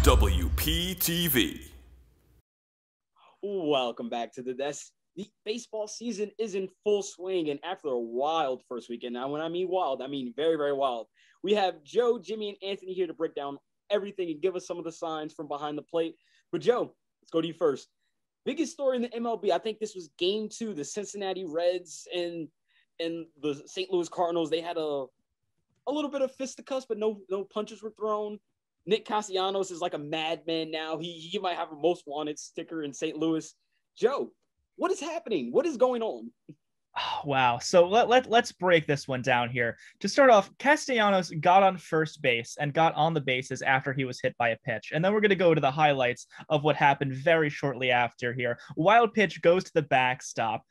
WPTV. Welcome back to the desk. The baseball season is in full swing, and after a wild first weekend, now when I mean wild, I mean very, very wild. We have Joe, Jimmy, and Anthony here to break down everything and give us some of the signs from behind the plate. But Joe, let's go to you first. Biggest story in the MLB, I think this was game 2, the Cincinnati Reds and the St. Louis Cardinals. They had a little bit of fisticuffs, but no punches were thrown. Nick Castellanos is like a madman now. He might have a most wanted sticker in St. Louis. Joe, what is happening? What is going on? Oh, wow. So let's break this one down here. To start off, Castellanos got on first base and got on the bases after he was hit by a pitch. And then we're going to go to the highlights of what happened very shortly after here. Wild pitch goes to the backstop.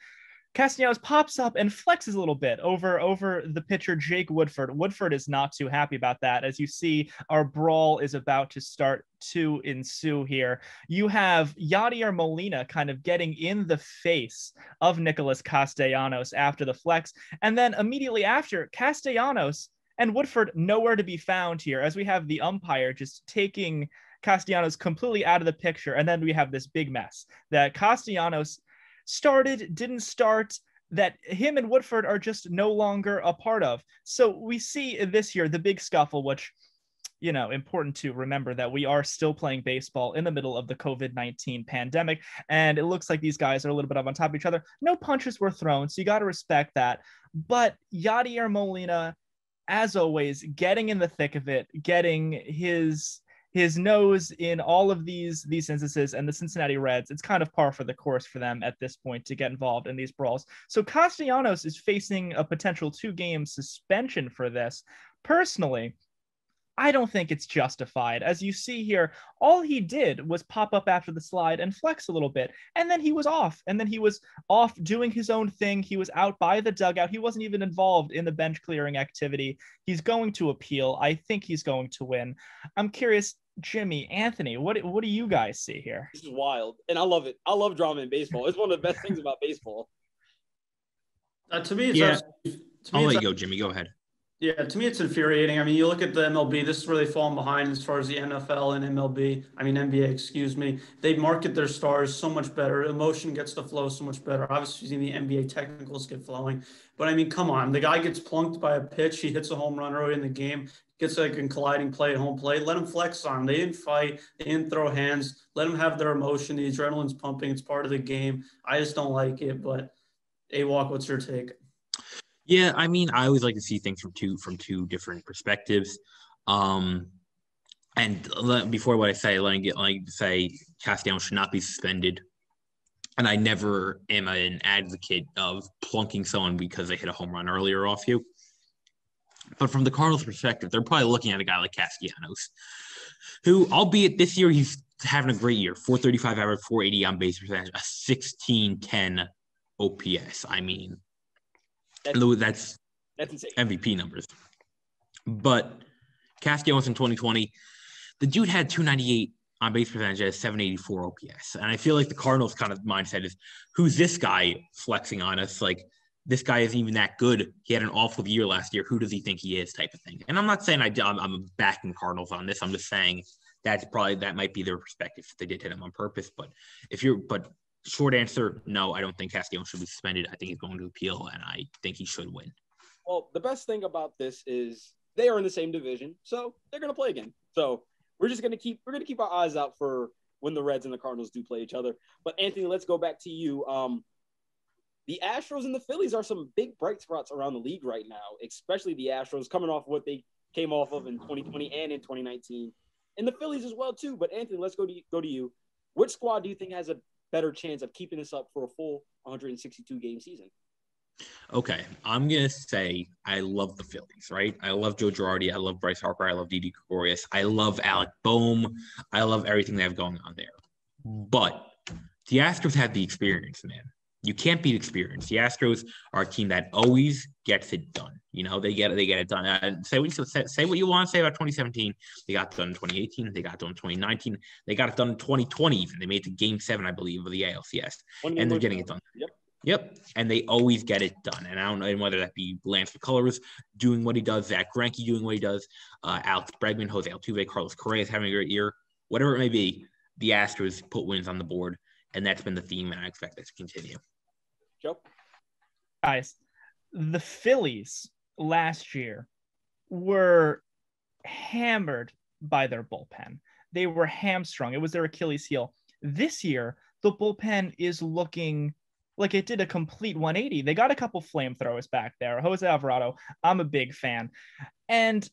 Castellanos pops up and flexes a little bit over the pitcher, Jake Woodford. Woodford is not too happy about that. As you see, our brawl is about to start to ensue here. You have Yadier Molina kind of getting in the face of Nicholas Castellanos after the flex. And then immediately after, Castellanos and Woodford nowhere to be found here, as we have the umpire just taking Castellanos completely out of the picture. And then we have this big mess that Castellanos started, didn't start, that him and Woodford are just no longer a part of. So we see this year, the big scuffle, which, important to remember that we are still playing baseball in the middle of the COVID-19 pandemic. And it looks like these guys are a little bit up on top of each other. No punches were thrown, so you got to respect that. But Yadier Molina, as always, getting in the thick of it, getting his nose in all of these instances, and the Cincinnati Reds, it's kind of par for the course for them at this point to get involved in these brawls. So Castellanos is facing a potential 2-game suspension for this. Personally, I don't think it's justified. As you see here, all he did was pop up after the slide and flex a little bit, and then he was off. And then he was off doing his own thing. He was out by the dugout. He wasn't even involved in the bench clearing activity. He's going to appeal. I think he's going to win. I'm curious, Jimmy, Anthony, what do you guys see here? This is wild, and I love it. I love drama in baseball. It's one of the best things about baseball. To me, I'll let you go, Jimmy. Go ahead. Yeah, to me, it's infuriating. I mean, you look at the MLB, this is where they've fallen behind as far as the NFL and NBA, excuse me. They market their stars so much better. Emotion gets to flow so much better. Obviously, the NBA technicals get flowing. But, I mean, come on. The guy gets plunked by a pitch. He hits a home run early in the game, gets like a colliding play at home plate. Let him flex on him. They didn't fight. They didn't throw hands. Let them have their emotion. The adrenaline's pumping. It's part of the game. I just don't like it. But, AWOC, what's your take? Yeah, I mean, I always like to see things from two different perspectives. And before what I say, let me say Castellanos should not be suspended. And I never am an advocate of plunking someone because they hit a home run earlier off you. But from the Cardinals' perspective, they're probably looking at a guy like Castellanos, who, albeit this year he's having a great year, 435 average, 480 on base percentage, a 1610 OPS. I mean, that's insane. MVP numbers. But Castellanos in 2020, the dude had 298 on base percentage at 784 OPS. And I feel like the Cardinals kind of mindset is, who's this guy flexing on us? Like, this guy isn't even that good. He had an awful year last year. Who does he think he is, type of thing. And I'm not saying I'm backing Cardinals on this. I'm just saying that might be their perspective if they did hit him on purpose. But short answer, no, I don't think Castellanos should be suspended. I think he's going to appeal, and I think he should win. Well, the best thing about this is they are in the same division, so they're going to play again. So we're going to keep our eyes out for when the Reds and the Cardinals do play each other. But Anthony, let's go back to you. The Astros and the Phillies are some big bright spots around the league right now, especially the Astros coming off what they came off of in 2020 and in 2019, and the Phillies as well too. But Anthony, let's go to you. Which squad do you think has a better chance of keeping this up for a full 162 game season? Okay, I'm going to say I love the Phillies, right? I love Joe Girardi. I love Bryce Harper. I love Didi Gregorius. I love Alec Boehm. I love everything they have going on there. But the Astros have the experience, man. You can't beat experience. The Astros are a team that always gets it done. They get it done. Say what you want to say about 2017. They got it done in 2018. They got it done in 2019. They got it done in 2020 even. They made it to Game 7, I believe, of the ALCS. And they're getting it done. Yep. And they always get it done. And I don't know whether that be Lance McCullers doing what he does, Zach Greinke doing what he does, Alex Bregman, Jose Altuve, Carlos Correa is having a great year. whatever it may be, the Astros put wins on the board, and that's been the theme, and I expect that to continue. Joe? Guys, the Phillies last year were hammered by their bullpen. They were hamstrung. It was their Achilles heel. This year, the bullpen is looking like it did a complete 180. They got a couple flamethrowers back there. Jose Alvarado, I'm a big fan. And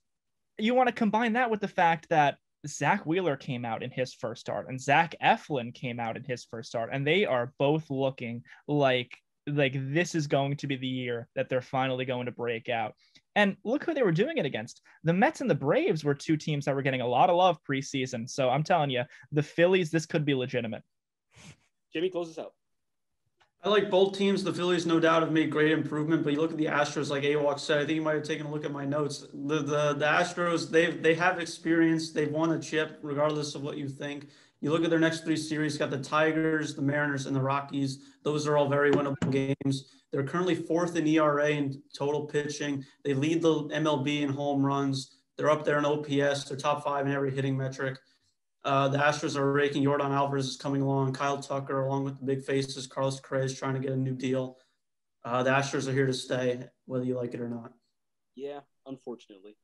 you want to combine that with the fact that Zach Wheeler came out in his first start and Zach Eflin came out in his first start, and they are both looking like this is going to be the year that they're finally going to break out. And look who they were doing it against. The Mets and the Braves were two teams that were getting a lot of love preseason. So I'm telling you, the Phillies, this could be legitimate. Jimmy, close us out. I like both teams. The Phillies, no doubt, have made great improvement. But you look at the Astros, like Awok said, I think you might have taken a look at my notes. The Astros, they have experience. They've won a chip, regardless of what you think. You look at their next three series, got the Tigers, the Mariners, and the Rockies. Those are all very winnable games. They're currently fourth in ERA in total pitching. They lead the MLB in home runs. They're up there in OPS. They're top 5 in every hitting metric. The Astros are raking. Yordan Alvarez is coming along. Kyle Tucker, along with the big faces. Carlos Correa is trying to get a new deal. The Astros are here to stay, whether you like it or not. Yeah, unfortunately.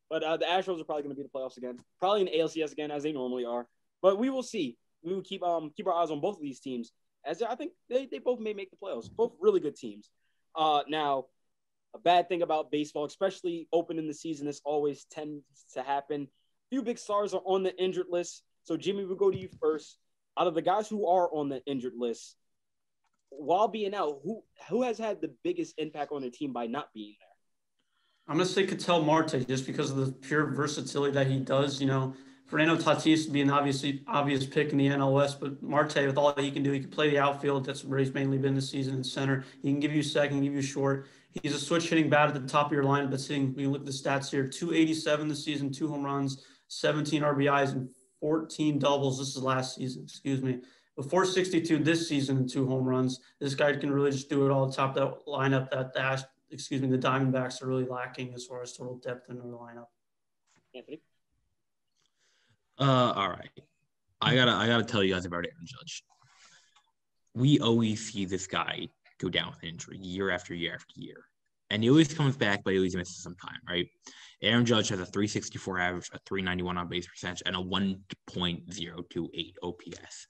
But the Astros are probably going to be in the playoffs again. Probably in the ALCS again, as they normally are. But we will see. We will keep our eyes on both of these teams, as I think they both may make the playoffs. Both really good teams. Now, a bad thing about baseball, especially opening the season, this always tends to happen. Few big stars are on the injured list. So, Jimmy, we'll go to you first. Out of the guys who are on the injured list, while being out, who has had the biggest impact on the team by not being there? I'm going to say Ketel Marte, just because of the pure versatility that he does. You know, Fernando Tatis would be an obvious pick in the NL West, but Marte, with all that he can do, he can play the outfield. That's where he's mainly been this season, in center. He can give you second, give you short. He's a switch hitting bat at the top of your lineup. That's hitting, we look at the stats here, 287 this season, 2 home runs, 17 RBIs, and 14 doubles. This is last season, excuse me. Before 62 this season and 2 home runs. This guy can really just do it all top of that lineup that the Diamondbacks are really lacking as far as total depth in their lineup. Anthony? All right. I gotta tell you guys about Aaron Judge. We always see this guy go down with an injury year after year after year. And he always comes back, but he always misses some time, right? Aaron Judge has a 364 average, a 391 on base percentage, and a 1.028 OPS.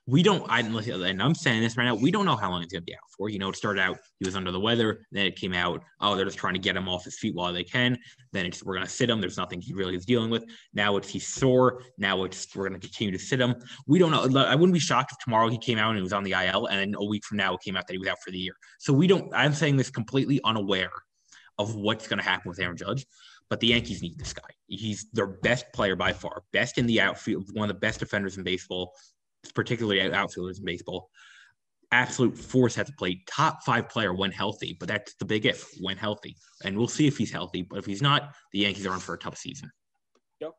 And I'm saying this right now, we don't know how long he's going to be out for. You know, it started out, he was under the weather. Then it came out, oh, they're just trying to get him off his feet while they can. Then we're going to sit him. There's nothing he really is dealing with. Now he's sore. Now we're going to continue to sit him. We don't know. I wouldn't be shocked if tomorrow he came out and he was on the IL, and then a week from now it came out that he was out for the year. So I'm saying this completely unaware of what's going to happen with Aaron Judge. But the Yankees need this guy. He's their best player by far, best in the outfield, one of the best defenders in baseball, particularly outfielders in baseball. Absolute force at the plate, top 5 player when healthy, but that's the big if, when healthy. And we'll see if he's healthy, but if he's not, the Yankees are in for a tough season. Yep.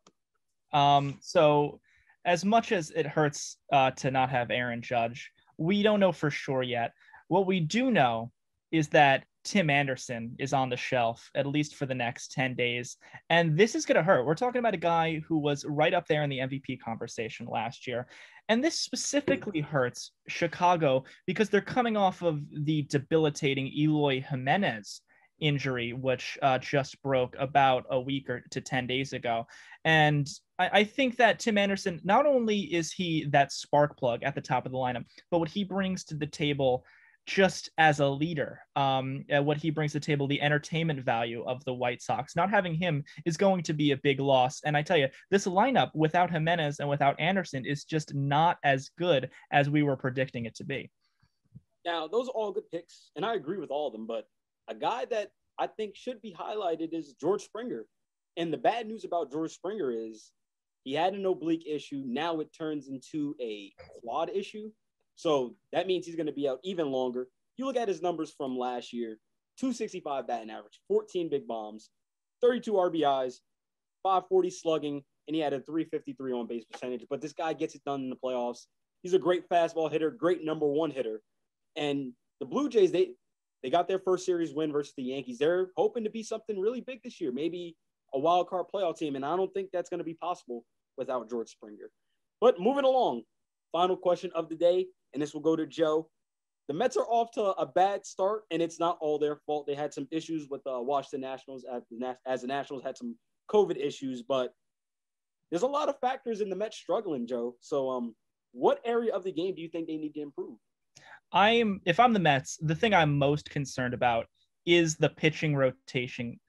So as much as it hurts to not have Aaron Judge, we don't know for sure yet. What we do know is that Tim Anderson is on the shelf, at least for the next 10 days. And this is going to hurt. We're talking about a guy who was right up there in the MVP conversation last year. And this specifically hurts Chicago because they're coming off of the debilitating Eloy Jimenez injury, which just broke about a week or to 10 days ago. And I think that Tim Anderson, not only is he that spark plug at the top of the lineup, but what he brings to the table just as a leader, what he brings to the table, the entertainment value of the White Sox. Not having him is going to be a big loss. And I tell you, this lineup without Jimenez and without Anderson is just not as good as we were predicting it to be. Now, those are all good picks, and I agree with all of them, but a guy that I think should be highlighted is George Springer. And the bad news about George Springer is he had an oblique issue. Now it turns into a quad issue. So that means he's going to be out even longer. You look at his numbers from last year, 265 batting average, 14 big bombs, 32 RBIs, 540 slugging, and he had a 353 on base percentage. But this guy gets it done in the playoffs. He's a great fastball hitter, great number 1 hitter. And the Blue Jays, they got their first series win versus the Yankees. They're hoping to be something really big this year, maybe a wild card playoff team. And I don't think that's going to be possible without George Springer. But moving along, final question of the day, and this will go to Joe. The Mets are off to a bad start, and it's not all their fault. They had some issues with the Washington Nationals as the Nationals had some COVID issues, but there's a lot of factors in the Mets struggling, Joe. So, what area of the game do you think they need to improve? If I'm the Mets, the thing I'm most concerned about is the pitching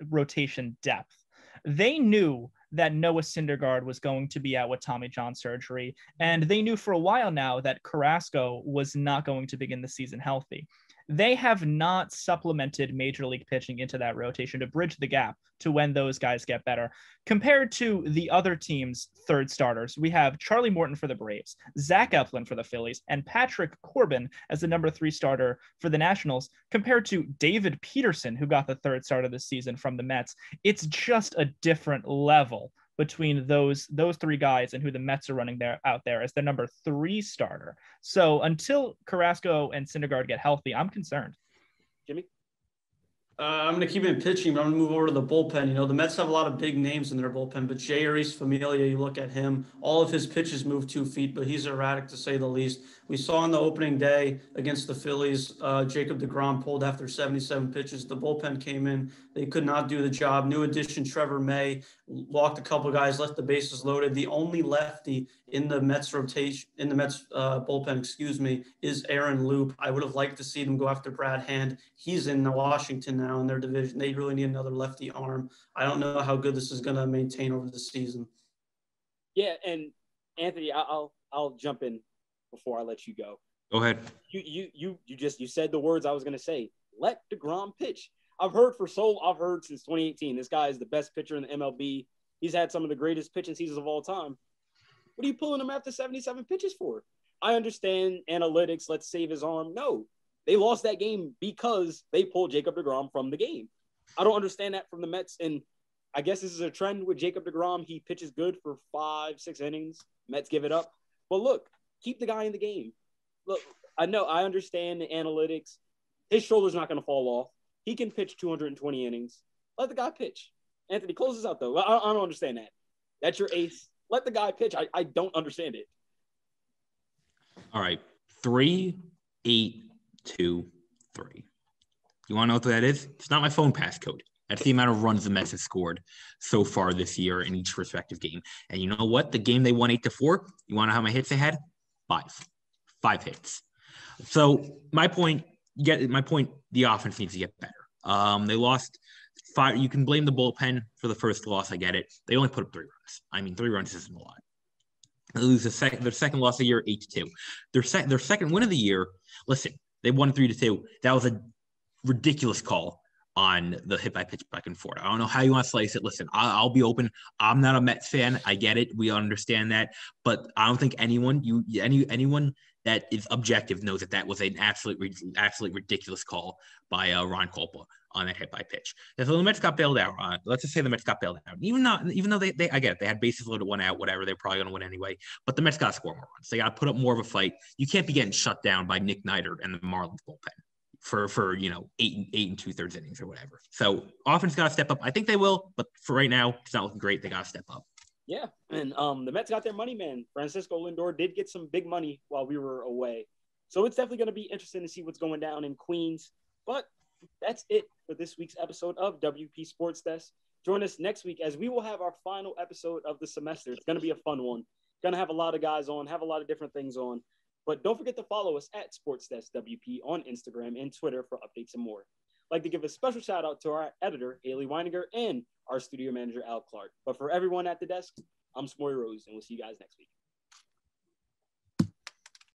rotation depth. They knew that Noah Syndergaard was going to be out with Tommy John surgery, and they knew for a while now that Carrasco was not going to begin the season healthy. They have not supplemented major league pitching into that rotation to bridge the gap to when those guys get better. Compared to the other team's third starters, we have Charlie Morton for the Braves, Zach Eflin for the Phillies, and Patrick Corbin as the number 3 starter for the Nationals, compared to David Peterson, who got the third start of the season from the Mets. It's just a different level between those 3 guys and who the Mets are running out there as their number 3 starter. So until Carrasco and Syndergaard get healthy, I'm concerned. Jimmy? I'm going to keep it in pitching, but I'm going to move over to the bullpen. You know, the Mets have a lot of big names in their bullpen, but Jarius Familia, you look at him, all of his pitches move 2 feet, but he's erratic to say the least. We saw on the opening day against the Phillies, Jacob deGrom pulled after 77 pitches. The bullpen came in. They could not do the job. New addition, Trevor May, walked a couple guys, left the bases loaded. The only lefty in the Mets rotation, in the Mets bullpen, is Aaron Loop. I would have liked to see them go after Brad Hand. He's in Washington now in their division. They really need another lefty arm. I don't know how good this is going to maintain over the season. Yeah, and Anthony, I'll jump in before I let you go. Go ahead. You said the words I was going to say. Let DeGrom pitch. I've heard since 2018, this guy is the best pitcher in the MLB. He's had some of the greatest pitching seasons of all time. What are you pulling him after 77 pitches for? I understand analytics. Let's save his arm. No, they lost that game because they pulled Jacob deGrom from the game. I don't understand that from the Mets. And I guess this is a trend with Jacob deGrom. He pitches good for 5-6 innings. Mets give it up. But look, keep the guy in the game. Look, I understand the analytics. His shoulder's not going to fall off. He can pitch 220 innings. Let the guy pitch. Anthony, close this out, though. I don't understand that. That's your ace. Let the guy pitch. I don't understand it. All right. 3, 8, 2, 3. You want to know what that is? It's not my phone passcode. That's the amount of runs the Mets have scored so far this year in each respective game. And you know what? The game they won 8-4. You want to know how many hits they had? 5 hits. So my point, the offense needs to get better. They lost 5. You can blame the bullpen for the first loss. I get it. They only put up 3 runs. I mean, 3 runs isn't a lot. They lose their second loss of the year, 8-2. Their second win of the year. Listen, they won 3-2. That was a ridiculous call on the hit by pitch back and forth. I don't know how you want to slice it. Listen, I'll be open. I'm not a Mets fan. I get it. We understand that, but I don't think anyone that is objective knows that was an absolute ridiculous call by Ron Kolpa on that hit by pitch. If the Mets got bailed out, let's just say the Mets got bailed out, even though they I get it, they had bases loaded, 1 out, whatever, they're probably going to win anyway. But the Mets got to score more runs. They got to put up more of a fight. You can't be getting shut down by Nick Neidert and the Marlins bullpen for 8 2/3 innings or whatever. So offense got to step up. I think they will, but for right now, it's not looking great. They got to step up. Yeah, and the Mets got their money, man. Francisco Lindor did get some big money while we were away. So it's definitely going to be interesting to see what's going down in Queens. But that's it for this week's episode of WP Sports Desk. Join us next week as we will have our final episode of the semester. It's going to be a fun one. Going to have a lot of guys on, have a lot of different things on. But don't forget to follow us at Sports Desk WP on Instagram and Twitter for updates and more. I'd like to give a special shout out to our editor, Haley Weininger, and our studio manager, Clarke. But for everyone at the desk, I'm Samory Rose, and we'll see you guys next week.